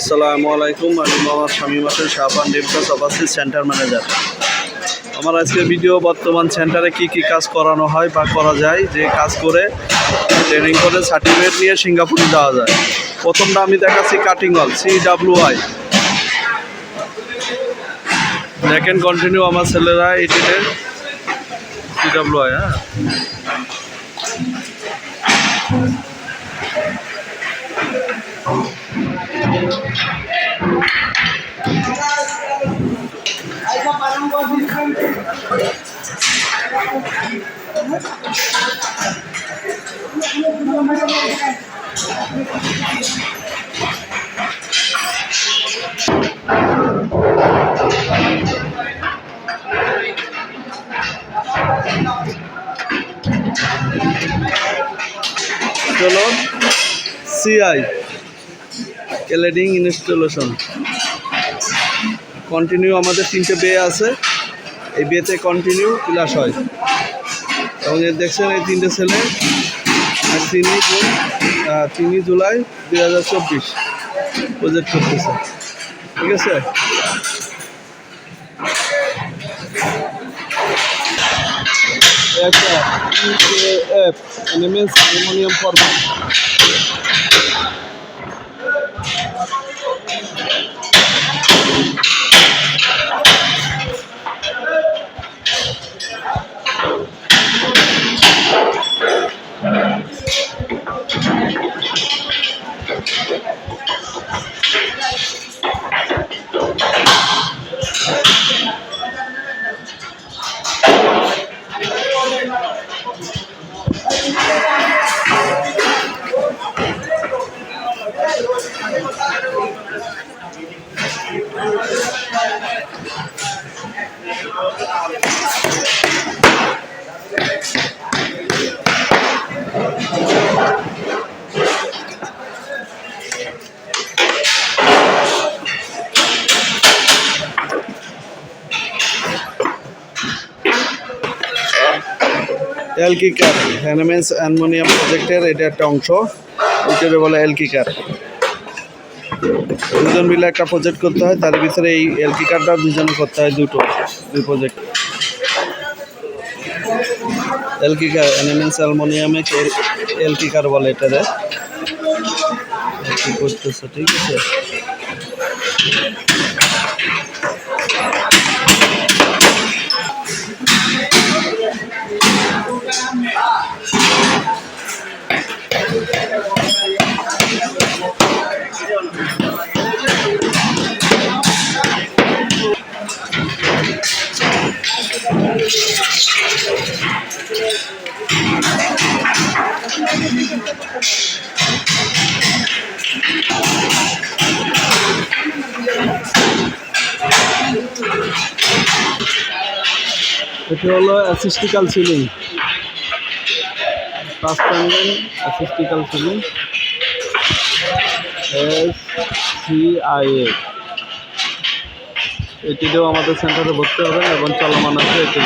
আসসালামু আলাইকুম। আমি মোহাম্মদ শামীম হোসেন, শাহবান ডিমকাস ওভারসিজ সেন্টার ম্যানেজার। আমার আজকের ভিডিও বর্তমান সেন্টারে কি কাজ করানো হয় বা করা যায়, যে কাজ করে ট্রেনিং করে সার্টিফিকেট নিয়ে সিঙ্গাপুরে যাওয়া যায়। প্রথমটা আমি দেখাচ্ছি কাটিং হল CWI। দেখেন কন্টিনিউ আমার ছেলেরা এটিতে CWI। হ্যাঁ, চলো CI ক্যালেডিং ইনস্টলেশন। কন্টিনিউ আমাদের 3টে বে আছে, এই বেতে কন্টিনিউ ক্লাস হয়। এবং দেখছেন এই 3টে ছেলে 3 জুলাই 2024 প্রজেক্ট করতেছে। ঠিক আছে, একটা NMS অ্যালুমিনিয়াম ফরম্যাট। এলকিকার NMS অ্যালুমিনিয়াম প্রজেক্টের এটা একটা অংশ, এটাকে বলে এলকিকার। দুজন মিলে একটা প্রজেক্ট করতে হয়, তার ভিতরে এই এলকিকারটা দুজনে করতে হয়, দুই প্রজেক্ট। এলকিকার NMS অ্যালুমিনিয়ামে এলকিকার বলে এটারে। কি করতেছে? ঠিক আছে, এটা হলো অ্যাসিস্টিক্যাল সিলিং, সাসপেন্ডেড অ্যাসিস্টিক্যাল সিলিং SCIA। এটিতেও আমাদের সেন্টারে ভর্তি হবেন এবং চলমান আছে এটি।